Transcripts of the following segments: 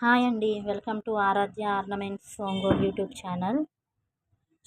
Hi అండి, welcome to Aaradhya ornaments Ongole YouTube channel.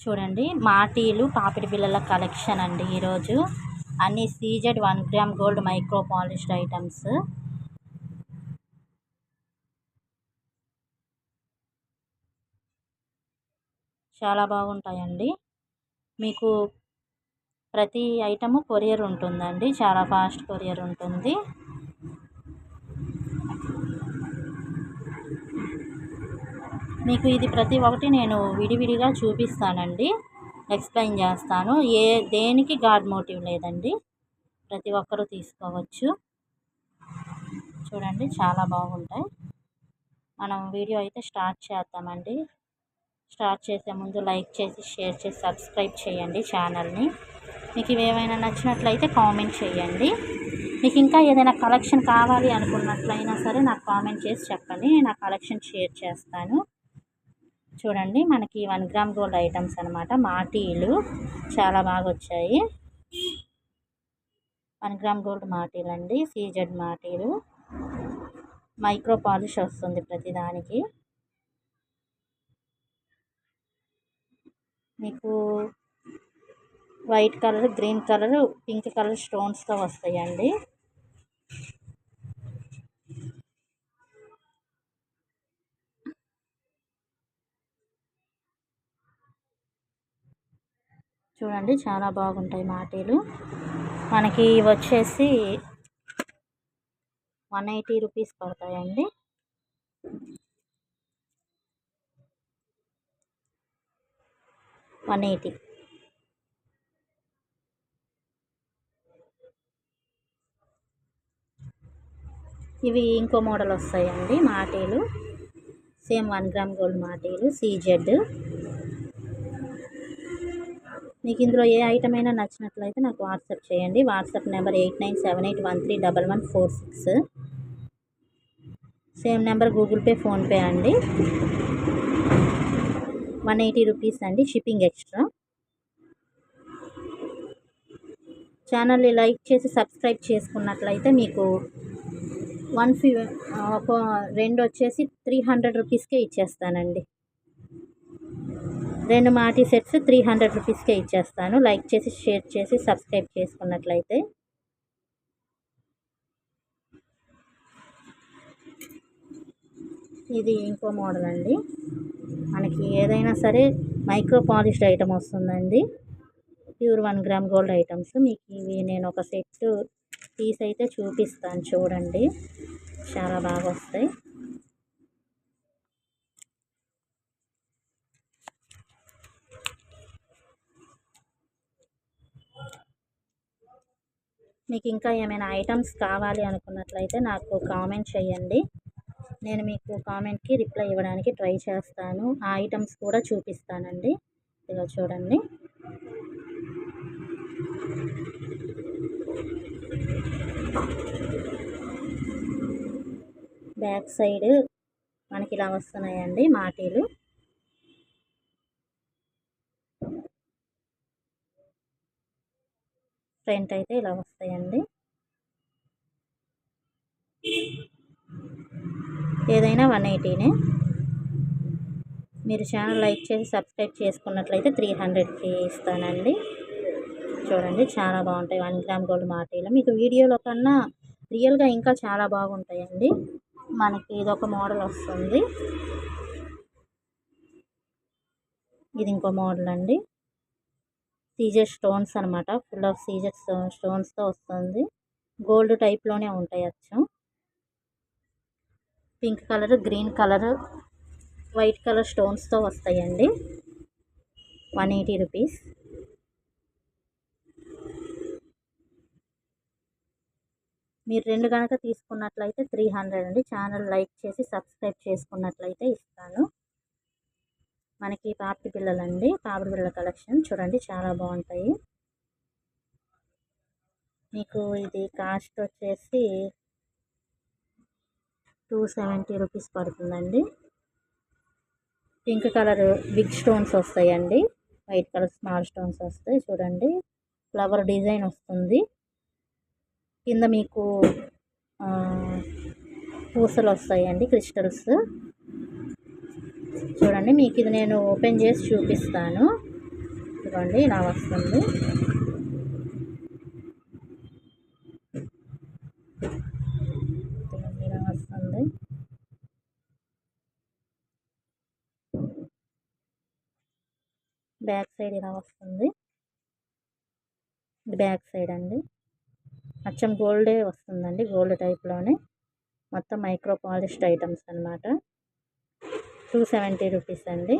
చూడండి, మాటీలు పాపిడి బిళ్ళల కలెక్షన్ అండి. ఈరోజు అన్ని CZ 1 gram gold micro polished items. చాలా బాగుంటాయండి. మీకు ప్రతి ఐటము కొరియర్ ఉంటుందండి, చాలా ఫాస్ట్ కొరియర్ ఉంటుంది. మీకు ఇది ప్రతి ఒక్కటి నేను విడివిడిగా చూపిస్తానండి, ఎక్స్ప్లెయిన్ చేస్తాను. దేనికి గాడ్ మోటివ్ లేదండి, ప్రతి ఒక్కరూ తీసుకోవచ్చు. చూడండి, చాలా బాగుంటాయి. మనం వీడియో అయితే స్టార్ట్ చేద్దామండి. స్టార్ట్ చేసే ముందు లైక్ చేసి, షేర్ చేసి, సబ్స్క్రైబ్ చేయండి ఛానల్ని. మీకు ఇవేమైనా నచ్చినట్లయితే కామెంట్ చేయండి. మీకు ఇంకా ఏదైనా కలెక్షన్ కావాలి అనుకున్నట్లయినా సరే నాకు కామెంట్ చేసి చెప్పండి, నేను ఆ కలెక్షన్ షేర్ చేస్తాను. చూడండి, మనకి 1 గ్రామ్ గోల్డ్ ఐటమ్స్ అనమాట. మాటీలు చాలా బాగా వచ్చాయి. 1 గ్రామ్ గోల్డ్ మాటీలు అండి, సీజెడ్ మాటీలు. మైక్రో పాలిష్ వస్తుంది ప్రతిదానికి. మీకు white colour, green colour, pink colour స్టోన్స్తో వస్తాయండి. చూడండి, చాలా బాగుంటాయి మాటీలు. మనకి వచ్చేసి 180 రూపీస్ పడతాయండి. ఇవి ఇంకో మోడల్ వస్తాయండి మాటీలు, సేమ్ 1 గ్రామ్ గోల్డ్ మాటీలు సీజెడ్. మీకు ఇందులో ఏ ఐటమ్ అయినా నచ్చినట్లయితే నాకు వాట్సాప్ చేయండి. WhatsApp number 8978131146. Same number Google pay, PhonePe అండి. 180 రూపీస్ అండి, షిప్పింగ్ ఎక్స్ట్రా. ఛానల్ని లైక్ చేసి సబ్స్క్రైబ్ చేసుకున్నట్లయితే మీకు 2 వచ్చేసి 300 రూపీస్కే ఇచ్చేస్తానండి. 2 మాటీ సెట్స్ 300 రూపీస్కే ఇచ్చేస్తాను, లైక్ చేసి, షేర్ చేసి, సబ్స్క్రైబ్ చేసుకున్నట్లయితే. ఇది ఇంకో మోడల్ అండి. మనకి ఏదైనా సరే మైక్రో పాలిష్డ్ ఐటమ్ వస్తుందండి, ప్యూర్ 1 గ్రామ్ గోల్డ్ ఐటమ్స్. మీకు ఇవి నేను ఒక సెట్ పీస్ అయితే చూపిస్తాను, చూడండి, చాలా బాగా వస్తాయి. మీకు ఇంకా ఏమైనా ఐటమ్స్ కావాలి అనుకున్నట్లయితే నాకు కామెంట్ చేయండి, నేను మీకు కామెంట్కి రిప్లై ఇవ్వడానికి ట్రై చేస్తాను. ఆ ఐటమ్స్ కూడా చూపిస్తానండి. ఇలా చూడండి, బ్యాక్ సైడ్ మనకి ఇలా వస్తున్నాయండి మాటీలు. ఫ్రంట్ అయితే ఇలా వస్తాయండి. ఏదైనా 180నే. మీరు ఛానల్ లైక్ చేసి సబ్స్క్రైబ్ చేసుకున్నట్లయితే 300కి ఇస్తానండి. చూడండి, చాలా బాగుంటాయి 1 గ్రామ్ గోల్డ్ మాటీలు. మీకు వీడియోలో కన్నా రియల్గా ఇంకా చాలా బాగుంటాయండి. మనకి ఇదొక మోడల్ వస్తుంది, ఇది ఇంకో మోడల్ అండి. సీజెడ్ స్టోన్స్ అనమాట, ఫుల్ ఆఫ్ సీజెడ్ స్టోన్స్తో వస్తుంది. గోల్డ్ టైప్లోనే ఉంటాయి అచ్చం. Pink colour, green colour, white colour స్టోన్స్తో వస్తాయండి. 180 రూపీస్. మీరు 2 కనుక తీసుకున్నట్లయితే 300 అండి. ఛానల్ లైక్ చేసి సబ్స్క్రైబ్ చేసుకున్నట్లయితే ఇస్తాను. మనకి పాపిడి బిళ్ళలండి, పాపిడి బిళ్ళల కలెక్షన్. చూడండి, చాలా బాగుంటాయి. మీకు ఇది కాస్ట్ వచ్చేసి 270 రూపీస్ పడుతుందండి. పింక్ కలర్ బిగ్ స్టోన్స్ వస్తాయండి, వైట్ కలర్ స్మాల్ స్టోన్స్ వస్తాయి. చూడండి, ఫ్లవర్ డిజైన్ వస్తుంది. కింద మీకు పూసలు వస్తాయండి, క్రిస్టల్స్. చూడండి, మీకు ఇది నేను ఓపెన్ చేసి చూపిస్తాను. ఇదిగోండి ఇలా వస్తుంది. ఇలా వస్తుంది. బ్యాక్ సైడ్ ఇలా వస్తుంది. ఇది బ్యాక్ సైడ్ అండి. అచ్చం గోల్డే వస్తుందండి, గోల్డ్ టైప్లోనే. మొత్తం మైక్రో పాలిష్డ్ ఐటమ్స్ అనమాట. 270 రూపీస్ అండి.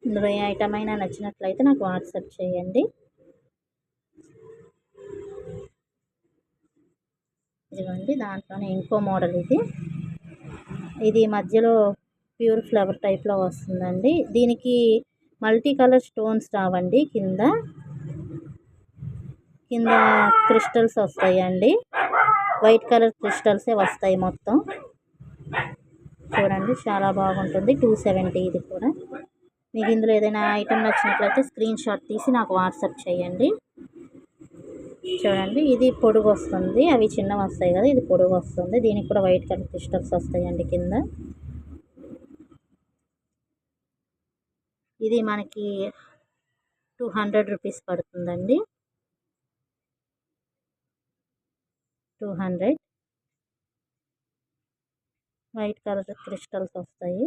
ఇందులో ఏ ఐటమ్ అయినా నచ్చినట్లయితే నాకు వాట్సాప్ చేయండి. ఇదిగోండి, దాంట్లోనే ఇంకో మోడల్. ఇది మధ్యలో ప్యూర్ ఫ్లవర్ టైప్లో వస్తుందండి. దీనికి మల్టీ కలర్ స్టోన్స్ రావండి. కింద క్రిస్టల్స్ వస్తాయండి. వైట్ కలర్ క్రిస్టల్సే వస్తాయి మొత్తం. చూడండి, చాలా బాగుంటుంది. 270 ఇది కూడా. మీకు ఇందులో ఏదైనా ఐటమ్ నచ్చినట్లయితే స్క్రీన్ షాట్ తీసి నాకు వాట్సాప్ చేయండి. చూడండి, ఇది పొడుగు వస్తుంది. అవి చిన్నవి వస్తాయి కదా, ఇది పొడుగు వస్తుంది. దీనికి కూడా వైట్ కలర్ క్రిస్టల్స్ వస్తాయండి కింద. ఇది మనకి 200 రూపీస్ పడుతుందండి. 200 వైట్ కలర్ క్రిస్టల్స్ వస్తాయి.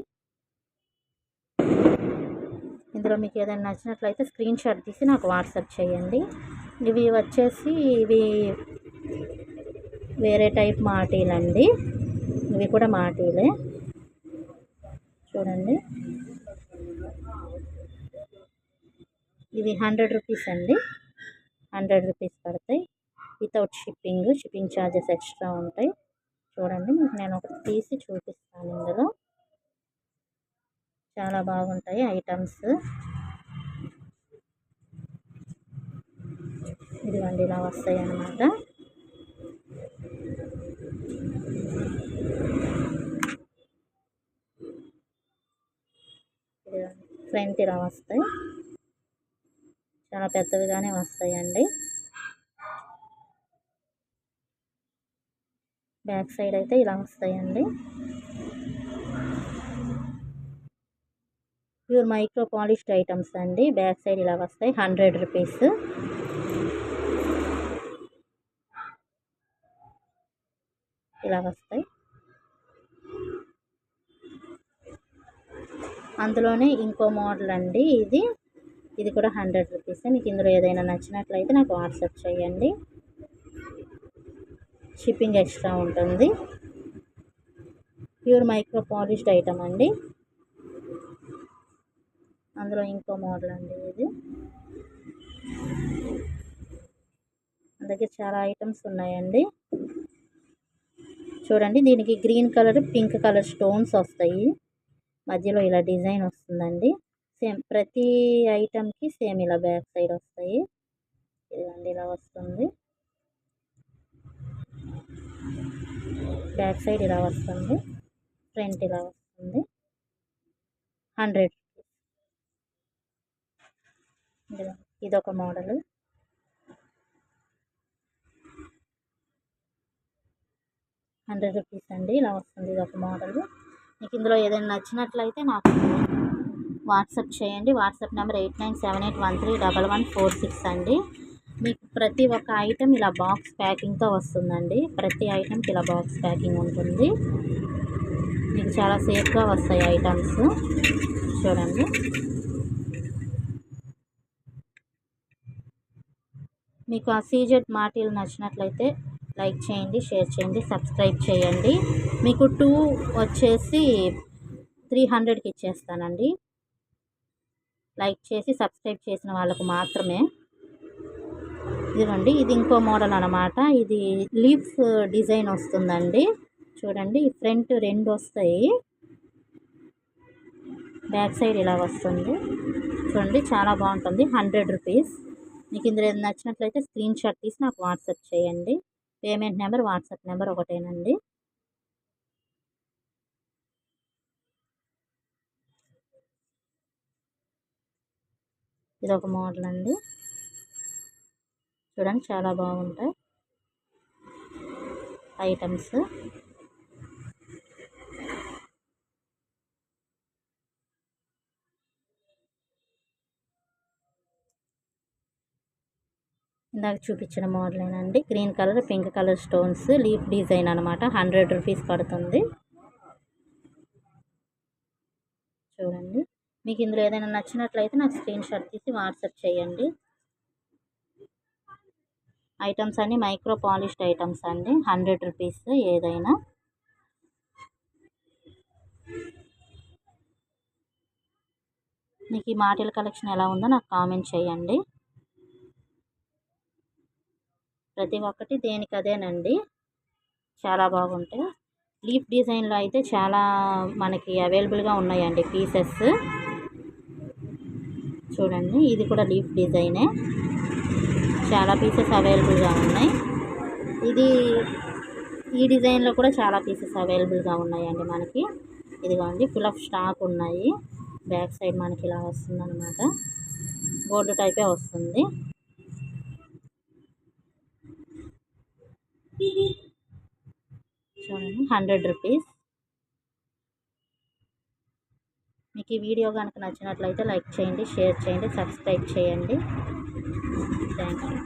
ఇందులో మీకు ఏదైనా నచ్చినట్లయితే స్క్రీన్ షాట్ తీసి నాకు వాట్సాప్ చేయండి. ఇవి వచ్చేసి వేరే టైప్ మాటీలండి. ఇవి కూడా మాటీలే. చూడండి, ఇవి 100 రూపీస్ అండి. 100 రూపీస్ పడతాయి వితౌట్ షిప్పింగ్ ఛార్జెస్ ఎక్స్ట్రా ఉంటాయి. చూడండి, మీకు నేను ఒకటి తీసి చూపిస్తాను. ఇందులో చాలా బాగుంటాయి ఐటమ్స్. ఇదిగోండి, ఇలా వస్తాయి అన్నమాట. ఫ్రంట్ ఇలా వస్తాయి. చాలా పెద్దవిగానే వస్తాయండి. బ్యాక్ సైడ్ అయితే ఇలా వస్తాయండి. ప్యూర్ మైక్రో పాలిష్డ్ ఐటమ్స్ అండి. బ్యాక్ సైడ్ ఇలా వస్తాయి. 100 రూపీస్. ఇలా వస్తాయి. అందులోనే ఇంకో మోడల్ అండి. ఇది కూడా 100 రూపీస్. మీకు ఇందులో ఏదైనా నచ్చినట్లయితే నాకు వాట్సాప్ చేయండి. షిప్పింగ్ ఎక్స్ట్రా ఉంటుంది. ప్యూర్ మైక్రో పాలిష్డ్ ఐటమ్ అండి. అందులో ఇంకో మోడల్ అండి. ఇది మన దగ్గర చాలా ఐటమ్స్ ఉన్నాయండి. చూడండి, దీనికి green colour, pink colour stones వస్తాయి. మధ్యలో ఇలా డిజైన్ వస్తుందండి. సేమ్ ప్రతి ఐటమ్కి సేమ్ ఇలా బ్యాక్ సైడ్ వస్తాయి. ఇదిగోండి, ఇలా వస్తుంది. బ్యాక్ సైడ్ ఇలా వస్తుంది. ఫ్రంట్ ఇలా వస్తుంది. 100 రూపీస్. ఇదొక మోడల్. 100 రూపీస్ అండి. ఇలా వస్తుంది. ఇదొక మోడల్. మీకు ఇందులో ఏదైనా నచ్చినట్లయితే నాకు వాట్సాప్ చేయండి. వాట్సాప్ నెంబర్ 8978131146 అండి. మీకు ప్రతి ఒక్క ఐటెం ఇలా బాక్స్ ప్యాకింగ్తో వస్తుందండి. ప్రతి ఐటెంకి ఇలా బాక్స్ ప్యాకింగ్ ఉంటుంది. మీకు చాలా సేఫ్గా వస్తాయి ఐటమ్స్. చూడండి, మీకు ఆ సీజెడ్ మాటీలు నచ్చినట్లయితే లైక్ చేయండి, షేర్ చేయండి, సబ్స్క్రైబ్ చేయండి. మీకు 2 వచ్చేసి 300కి ఇచ్చేస్తానండి. లైక్ చేసి సబ్స్క్రైబ్ చేసిన వాళ్ళకు మాత్రమే. ఇదిగోండి, ఇది ఇంకో మోడల్ అన్నమాట. ఇది లీవ్స్ డిజైన్ వస్తుందండి. చూడండి, ఫ్రంట్ 2 వస్తాయి. బ్యాక్ సైడ్ ఇలా వస్తుంది. చూడండి, చాలా బాగుంటుంది. 100 రూపీస్. మీకు ఇందులో ఏదైనా నచ్చినట్లయితే స్క్రీన్ షాట్ తీసి నాకు వాట్సాప్ చేయండి. పేమెంట్ నెంబర్, వాట్సాప్ నెంబర్ ఒకటేనండి. ఇదొక మోడల్ అండి. చూడండి, చాలా బాగుంటాయి ఐటమ్స్. ఇందాక చూపించిన మోడలేనండి. Green colour, pink colour stones, leaf design అనమాట. 100 రూపీస్ పడుతుంది. చూడండి, మీకు ఇందులో ఏదైనా నచ్చినట్లయితే నాకు స్క్రీన్ షాట్ తీసి వాట్సాప్ చేయండి. ఐటమ్స్ అన్నీ మైక్రో పాలిష్డ్ ఐటమ్స్ అండి. 100 రూపీస్ ఏదైనా. మీకు ఈ మాటల కలెక్షన్ ఎలా ఉందో నాకు కామెంట్ చేయండి. ప్రతి ఒక్కటి దేనికదేనండి, చాలా బాగుంటాయి. లీఫ్ డిజైన్లో అయితే చాలా మనకి అవైలబుల్గా ఉన్నాయండి పీసెస్. చూడండి, ఇది కూడా లీఫ్ డిజైనే. చాలా పీసెస్ అవైలబుల్గా ఉన్నాయి. ఈ డిజైన్లో కూడా చాలా పీసెస్ అవైలబుల్గా ఉన్నాయండి మనకి. ఇదిగోండి, ఫుల్ ఆఫ్ స్టాక్ ఉన్నాయి. బ్యాక్ సైడ్ మనకి ఇలా వస్తుందన్నమాట. బోర్డు టైపే వస్తుంది. చూడండి, 100 రూపీస్. మీకు ఈ వీడియో కనుక నచ్చినట్లయితే లైక్ చేయండి, షేర్ చేయండి, సబ్స్క్రైబ్ చేయండి. Thank you.